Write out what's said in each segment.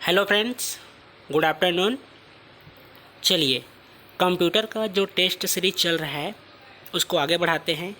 Hello friends, good afternoon. चलिए, computer का जो टेस्ट सीरीज चल रहा है उसको आगे बढ़ाते हैं।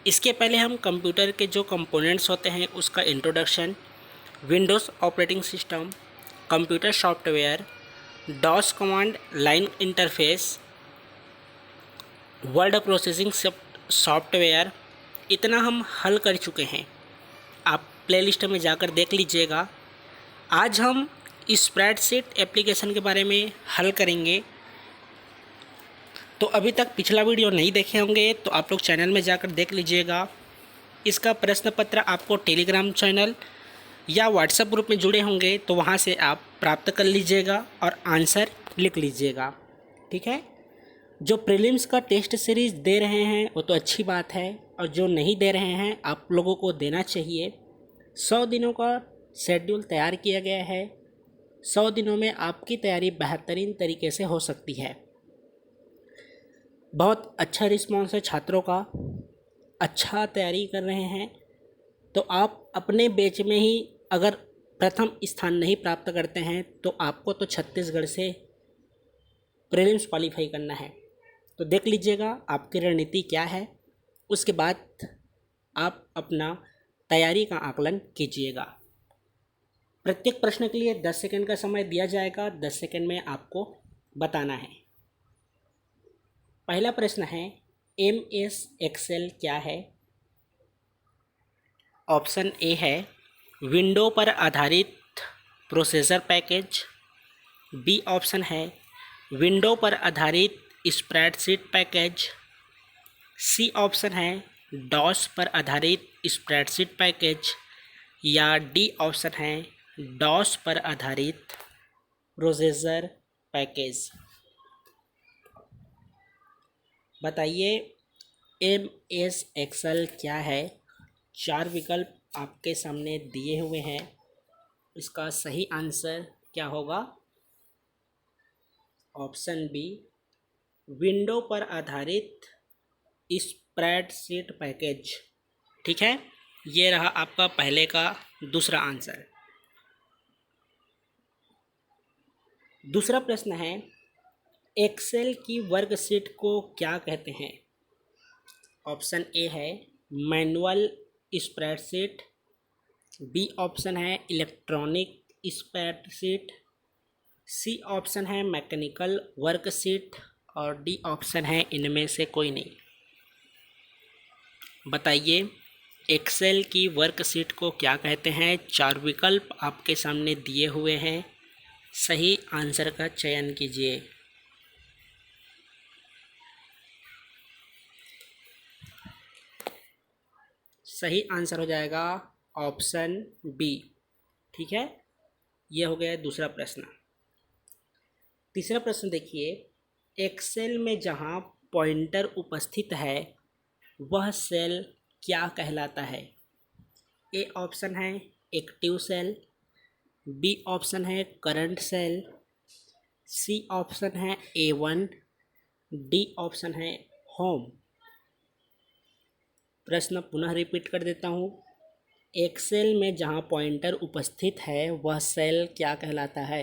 इसके पहले हम कंप्यूटर के जो कंपोनेंट्स होते हैं उसका introduction, windows operating system, computer software, DOS command line interface, word processing software, इतना हम हल कर चुके हैं। आप प्लेलिस्ट में जाकर देख लीजिएगा। आज हम स्प्रेडशीट एप्लीकेशन के बारे में हल करेंगे। तो अभी तक पिछला वीडियो नहीं देखे होंगे तो आप लोग चैनल में जाकर देख लीजिएगा। इसका प्रश्न पत्र आपको टेलीग्राम चैनल या व्हाट्सएप ग्रुप में जुड़े होंगे तो वहाँ से आप प्राप्त कर लीजिएगा और आंसर लिख लीजिएगा। ठीक है। जो प्रीलिम्स का टेस्ट सीरीज़ दे रहे हैं वो तो अच्छी बात है, और जो नहीं दे रहे हैं आप लोगों को देना चाहिए। 100 दिनों का शेड्यूल तैयार किया गया है। 100 दिनों में आपकी तैयारी बेहतरीन तरीके से हो सकती है। बहुत अच्छा रिस्पॉन्स है छात्रों का, अच्छा तैयारी कर रहे हैं। तो आप अपने बैच में ही अगर प्रथम स्थान नहीं प्राप्त करते हैं तो आपको तो छत्तीसगढ़ से प्रीलिम्स क्वालिफाई करना है। तो देख लीजिएगा आपकी रणनीति क्या है, उसके बाद आप अपना तैयारी का आकलन कीजिएगा। प्रत्येक प्रश्न के लिए 10 सेकंड का समय दिया जाएगा। 10 सेकंड में आपको बताना है। पहला प्रश्न है, MS एक्सेल क्या है? ऑप्शन ए है विंडो पर आधारित प्रोसेसर पैकेज। बी ऑप्शन है विंडो पर आधारित स्प्रेडशीट पैकेज। सी ऑप्शन है डॉस पर आधारित स्प्रेडशीट पैकेज। या डी ऑप्शन है डॉस पर आधारित प्रोसेसर पैकेज। बताइए MS एक्सेल क्या है? 4 विकल्प आपके सामने दिए हुए हैं। इसका सही आंसर क्या होगा? ऑप्शन बी, विंडो पर आधारित स्प्रेडशीट पैकेज। ठीक है, ये रहा आपका पहले का दूसरा आंसर। दूसरा प्रश्न है, एक्सेल की वर्कशीट को क्या कहते हैं? ऑप्शन ए है मैनुअल स्प्रेडशीट। बी ऑप्शन है इलेक्ट्रॉनिक स्प्रेडशीट। सी ऑप्शन है मैकेनिकल वर्कशीट। और डी ऑप्शन है इनमें से कोई नहीं। बताइए एक्सेल की वर्कशीट को क्या कहते हैं? 4 विकल्प आपके सामने दिए हुए हैं। सही आंसर का चयन कीजिए। सही आंसर हो जाएगा ऑप्शन बी। ठीक है, ये हो गया दूसरा प्रश्न। तीसरा प्रश्न देखिए, एक्सेल में जहाँ पॉइंटर उपस्थित है वह सेल क्या कहलाता है? ए ऑप्शन है एक्टिव सेल। बी ऑप्शन है करंट सेल। सी ऑप्शन है A1। डी ऑप्शन है होम। प्रश्न पुनः रिपीट कर देता हूँ। एक्सेल में जहाँ पॉइंटर उपस्थित है वह सेल क्या कहलाता है?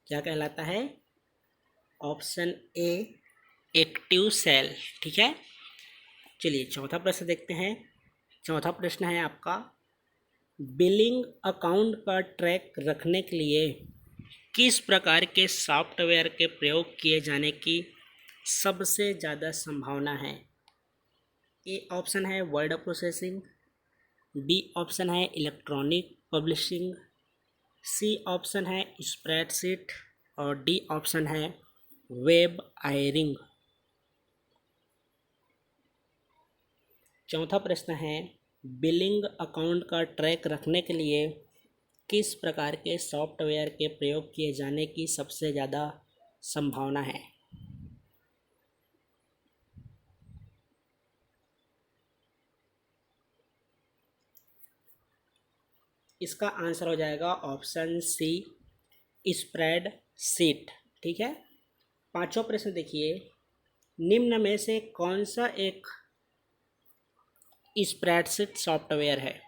क्या कहलाता है? Option A active cell. ठीक है, चलिए चौथा प्रश्न देखते हैं। चौथा प्रश्न है आपका, बिलिंग अकाउंट का ट्रैक रखने के लिए किस प्रकार के सॉफ्टवेयर के प्रयोग किए जाने की सबसे ज़्यादा संभावना है? ए ऑप्शन है वर्ड प्रोसेसिंग। बी ऑप्शन है इलेक्ट्रॉनिक पब्लिशिंग। सी ऑप्शन है स्प्रेडशीट। और डी ऑप्शन है वेब आयरिंग। चौथा प्रश्न है, बिलिंग अकाउंट का ट्रैक रखने के लिए किस प्रकार के सॉफ्टवेयर के प्रयोग किए जाने की सबसे ज़्यादा संभावना है? इसका आंसर हो जाएगा ऑप्शन सी स्प्रेड शीट। ठीक है, पांचवा प्रश्न देखिए, निम्न में से कौन सा एक स्प्रेडशीट सॉफ्टवेयर है?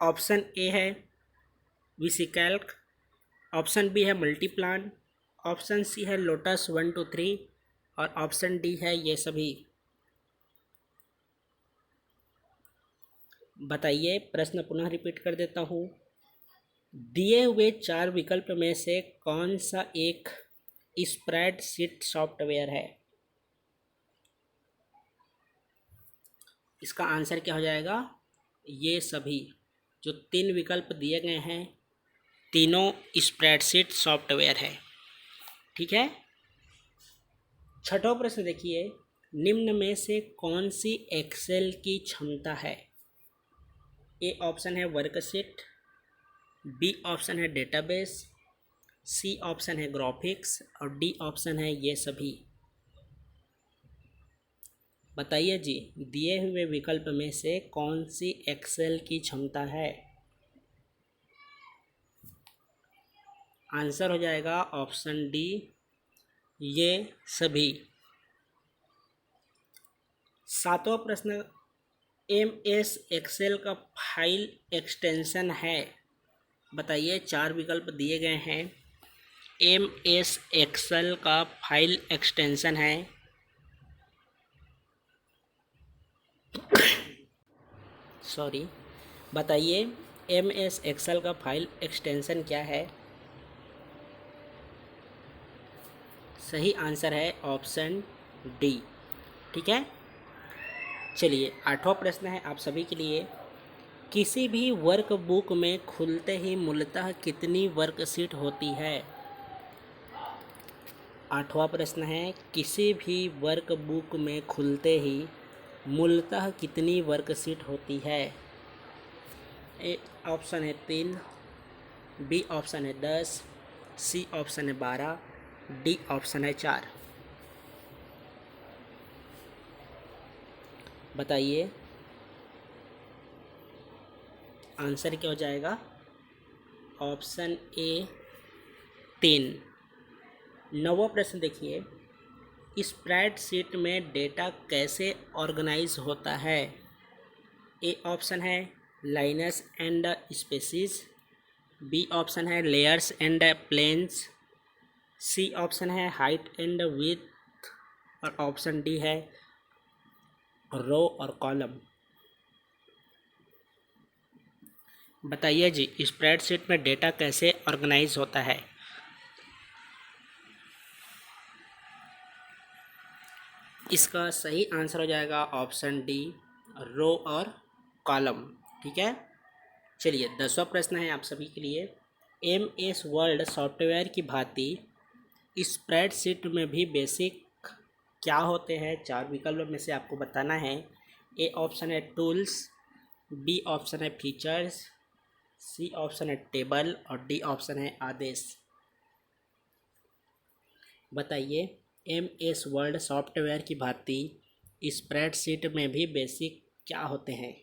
ऑप्शन ए है वीसी कैल्क, ऑप्शन बी है मल्टीप्लान, ऑप्शन सी है लोटस 1 2 3 और ऑप्शन डी है ये सभी। बताइए, प्रश्न पुनः रिपीट कर देता हूँ। दिए हुए 4 विकल्प में से कौन सा एक स्प्रेडशीट सॉफ्टवेयर है? इसका आंसर क्या हो जाएगा? ये सभी जो 3 विकल्प दिए गए हैं तीनों स्प्रेडशीट सॉफ्टवेयर है। ठीक है। छठवां प्रश्न देखिए, निम्न में से कौन सी एक्सेल की क्षमता है? ए ऑप्शन है वर्कशीट, बी ऑप्शन है डेटाबेस, सी ऑप्शन है ग्राफिक्स और डी ऑप्शन है ये सभी। बताइए जी, दिए हुए विकल्प में से कौन सी एक्सेल की क्षमता है? आंसर हो जाएगा ऑप्शन डी, ये सभी। सातवां प्रश्न, एमएस एक्सेल का फाइल एक्सटेंशन है। बताइए, 4 विकल्प दिए गए हैं। एमएस एक्सेल का फाइल एक्सटेंशन है। सॉरी, बताइए एमएस एक्सेल का फाइल एक्सटेंशन क्या है? सही आंसर है ऑप्शन डी। ठीक है। चलिए, आठवां प्रश्न है आप सभी के लिए। किसी भी वर्कबुक में खुलते ही मूलतः कितनी वर्कशीट होती है? आठवां प्रश्न है, किसी भी वर्कबुक में खुलते ही मूलतः कितनी वर्कशीट होती है? ए ऑप्शन है 3, बी ऑप्शन है 10, सी ऑप्शन है 12, डी ऑप्शन है 4। बताइए, आंसर क्या हो जाएगा? Option A 3। नौवां प्रश्न देखिए, स्प्रेडशीट में डेटा कैसे ऑर्गेनाइज होता है? ए ऑप्शन है lines and spaces, B option है layers and planes, C option है हाइट एंड विड्थ और ऑप्शन डी है रो और कॉलम। बताइए जी, स्प्रेडशीट में डेटा कैसे ऑर्गेनाइज होता है? इसका सही आंसर हो जाएगा ऑप्शन डी, रो और कॉलम। ठीक है। चलिए, 10वां प्रश्न है आप सभी के लिए। एम एस वर्ड सॉफ्टवेयर की भांति स्प्रेडशीट में भी बेसिक क्या होते हैं? 4 विकल्प में से आपको बताना है। ए ऑप्शन है टूल्स, बी ऑप्शन है फीचर्स, सी ऑप्शन है टेबल और डी ऑप्शन है आदेश। बताइए, एम एस वर्ड सॉफ्टवेयर की भांति स्प्रेडशीट में भी बेसिक क्या होते हैं?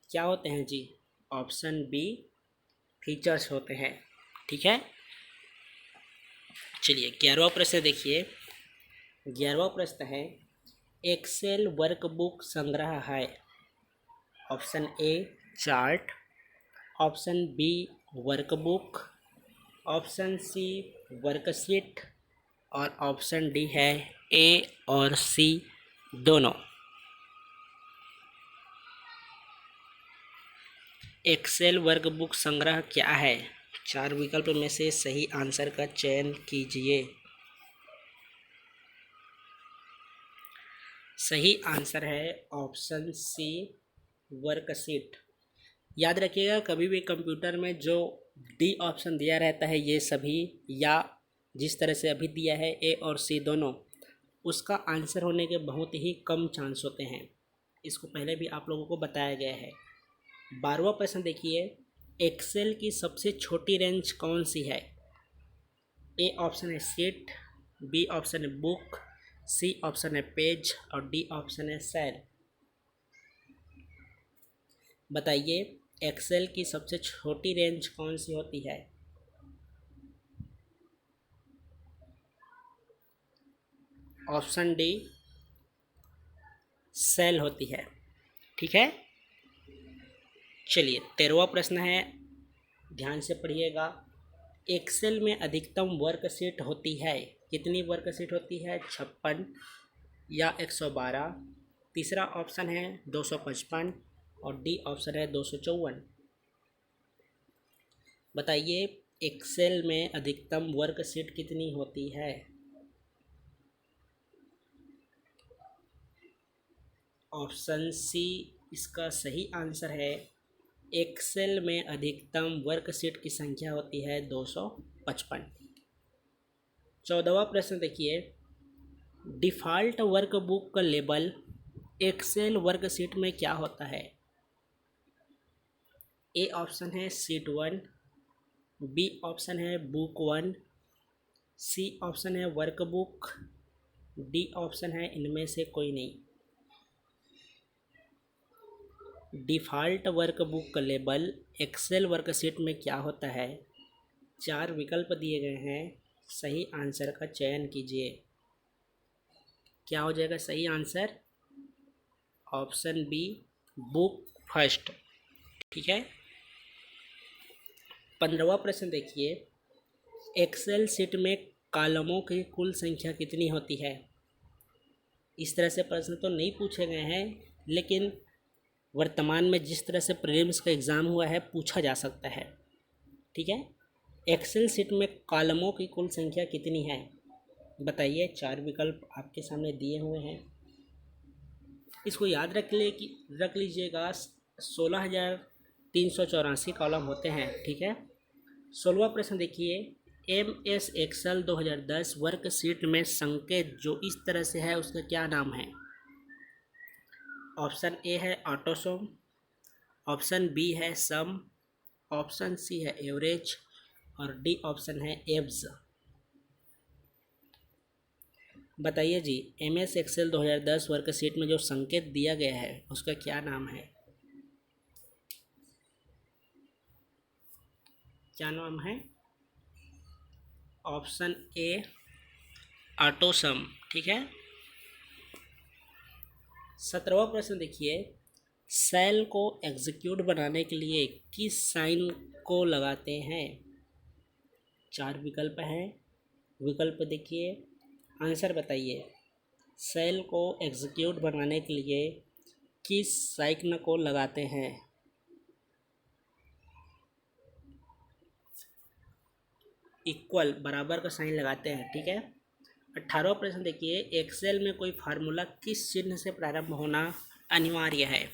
क्या होते हैं जी? ऑप्शन बी, फीचर्स होते हैं। ठीक है। चलिए, 11वां प्रश्न देखिए। 11वां प्रश्न है, एक्सेल वर्कबुक संग्रह है। Option A chart, option B workbook, option C worksheet और ऑप्शन डी है ए और सी दोनों। एक्सेल वर्कबुक संग्रह क्या है? 4 विकल्प में से सही आंसर का चयन कीजिए। सही आंसर है ऑप्शन सी, वर्कशीट। याद रखिएगा, कभी भी कंप्यूटर में जो डी ऑप्शन दिया रहता है ये सभी, या जिस तरह से अभी दिया है ए और सी दोनों, उसका आंसर होने के बहुत ही कम चांस होते हैं। इसको पहले भी आप लोगों को बताया गया है। 12वां प्रश्न देखिए, एक्सेल की सबसे छोटी रेंज कौन सी है? ए ऑप्शन है सीट, बी ऑप्शन है बुक, सी ऑप्शन है पेज और डी ऑप्शन है सेल। बताइए, एक्सेल की सबसे छोटी रेंज कौन सी होती है? ऑप्शन डी सेल होती है। ठीक है, चलिए 13वां प्रश्न है, ध्यान से पढ़िएगा। एक्सेल में अधिकतम वर्कशीट होती है, कितनी वर्कशीट होती है? 56 या 112। तीसरा ऑप्शन है 255 और डी ऑप्शन है 254। बताइए एक्सेल में अधिकतम वर्कशीट कितनी होती है? ऑप्शन सी इसका सही आंसर है। एक्सेल में अधिकतम वर्कशीट की संख्या होती है 255। 14वां प्रश्न देखिए, डिफ़ॉल्ट वर्कबुक का लेबल एक्सेल वर्कशीट में क्या होता है? ए ऑप्शन है शीट 1, बी ऑप्शन है बुक 1, सी ऑप्शन है वर्कबुक, डी ऑप्शन है इनमें से कोई नहीं। डिफ़ॉल्ट वर्कबुक का लेबल एक्सेल वर्कशीट में क्या होता है? 4 विकल्प दिए गए हैं, सही आंसर का चयन कीजिए। क्या हो जाएगा सही answer? Option B book first. ठीक है, 15वां प्रश्न देखिए, एक्सेल शीट में कॉलमों की कुल संख्या कितनी होती है? इस तरह से प्रश्न तो नहीं पूछे गए हैं, लेकिन वर्तमान में जिस तरह से प्रीलिम्स का एग्ज़ाम हुआ है पूछा जा सकता है। ठीक है, एक्सेल शीट में कॉलमों की कुल संख्या कितनी है? बताइए, 4 विकल्प आपके सामने दिए हुए हैं, इसको याद रख लीजिएगा। 16,384 कॉलम होते हैं। ठीक है, 16वां प्रश्न देखिए, MS एक्सेल 2010 वर्कशीट में संकेत जो इस तरह से है उसका क्या नाम है? ऑप्शन ए है ऑटोसम, ऑप्शन बी है सम, ऑप्शन सी है एवरेज और डी ऑप्शन है एब्स। बताइए जी, MS एक्सेल 2010 वर्कशीट में जो संकेत दिया गया है उसका क्या नाम है? क्या नाम है? ऑप्शन ए ऑटोसम। ठीक है, 17वां प्रश्न देखिए, सेल को एग्जीक्यूट बनाने के लिए किस साइन को लगाते हैं? 4 विकल्प हैं, विकल्प देखिए, आंसर बताइए। सेल को एग्जीक्यूट बनाने के लिए किस साइन को लगाते हैं? इक्वल, बराबर का साइन लगाते हैं। ठीक है, 18वां प्रश्न देखिए, एक्सेल में कोई फार्मूला किस चिन्ह से प्रारंभ होना अनिवार्य है?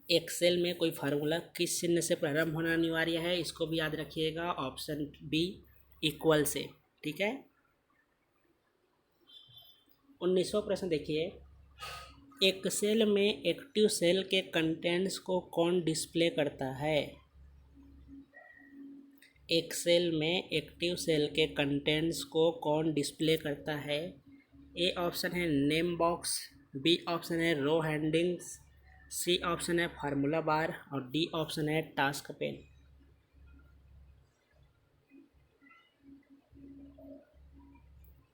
एक्सेल में कोई फार्मूला किस चिन्ह से प्रारंभ होना अनिवार्य है? इसको भी याद रखिएगा, ऑप्शन बी इक्वल से। ठीक है, 19वां प्रश्न देखिए, एक्सेल में एक्टिव सेल के कंटेंट्स को कौन डिस्प्ले करता है? एक्सेल में एक्टिव सेल के कंटेंट्स को कौन डिस्प्ले करता है? ए ऑप्शन है नेम बॉक्स, बी ऑप्शन है रो हेडिंग्स, सी ऑप्शन है फार्मूला बार और डी ऑप्शन है टास्क पेन।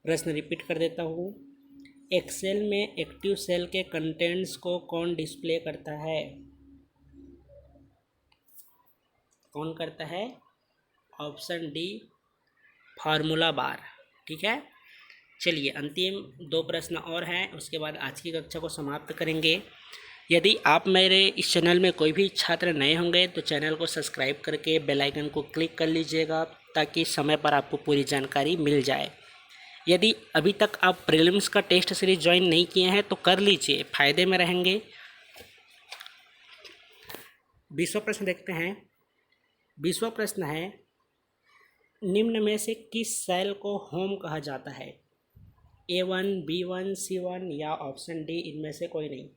प्रश्न रिपीट कर देता हूँ, एक्सेल में एक्टिव सेल के कंटेंट्स को कौन डिस्प्ले करता है? कौन करता है? ऑप्शन डी फार्मूला बार। ठीक है, चलिए अंतिम 2 प्रश्न और हैं, उसके बाद आज की कक्षा को समाप्त करेंगे। यदि आप मेरे इस चैनल में कोई भी छात्र नए होंगे तो चैनल को सब्सक्राइब करके बेल आइकन को क्लिक कर लीजिएगा ताकि समय पर आपको पूरी जानकारी मिल जाए। यदि अभी तक आप प्रीलिम्स का टेस्ट सीरीज ज्वाइन नहीं किए हैं तो कर लीजिए, फ़ायदे में रहेंगे। 20वां प्रश्न देखते हैं। 20वां प्रश्न है, निम्न में से किस सेल को होम कहा जाता है? A1, B1, C1 या ऑप्शन डी इनमें से कोई नहीं।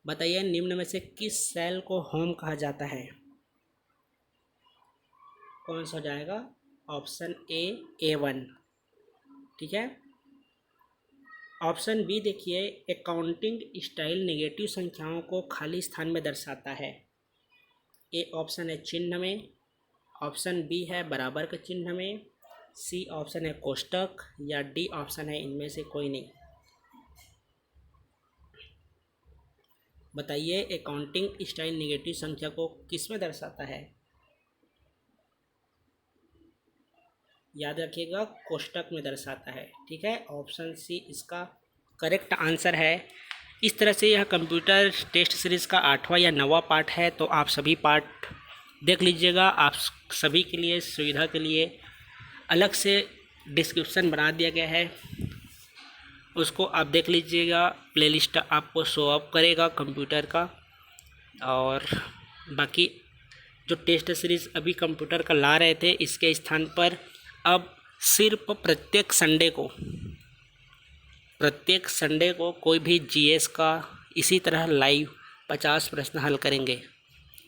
बताइए निम्न में से किस सेल को होम कहा जाता है? कौन सा हो जाएगा? Option A A1। ठीक है, ऑप्शन बी देखिए, अकाउंटिंग स्टाइल नेगेटिव संख्याओं को खाली स्थान में दर्शाता है। ए ऑप्शन है चिन्ह में, ऑप्शन बी है बराबर के चिन्ह में, सी ऑप्शन है कोष्टक या डी ऑप्शन है इनमें से कोई नहीं? बताइए अकाउंटिंग स्टाइल नेगेटिव संख्या को किस में दर्शाता है? याद रखिएगा कोष्टक में दर्शाता है। ठीक है, ऑप्शन सी इसका करेक्ट आंसर है। इस तरह से यह कंप्यूटर टेस्ट सीरीज़ का 8वां या 9वां पार्ट है, तो आप सभी पार्ट देख लीजिएगा। आप सभी के लिए सुविधा के लिए अलग से डिस्क्रिप्शन बना दिया गया है, उसको आप देख लीजिएगा। प्लेलिस्ट आपको शो अप करेगा कंप्यूटर का। और बाकी जो टेस्ट सीरीज़ अभी कंप्यूटर का ला रहे थे, इसके स्थान पर अब सिर्फ प्रत्येक संडे को कोई भी जीएस का इसी तरह लाइव 50 प्रश्न हल करेंगे।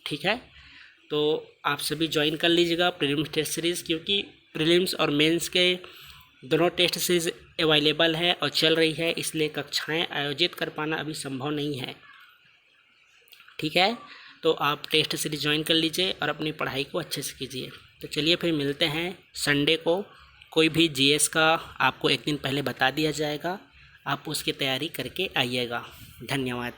ठीक है, तो आप सभी ज्वाइन कर लीजिएगा प्रीलिम्स टेस्ट सीरीज़, क्योंकि प्रीलिम्स और मेंस के दोनों टेस्ट सीरीज़ अवेलेबल है और चल रही है, इसलिए कक्षाएं आयोजित कर पाना अभी संभव नहीं है। ठीक है, तो आप टेस्ट सीरीज ज्वाइन कर लीजिए और अपनी पढ़ाई को अच्छे से कीजिए। तो चलिए फिर मिलते हैं संडे को। कोई भी जीएस का आपको एक दिन पहले बता दिया जाएगा, आप उसकी तैयारी करके आइएगा। धन्यवाद।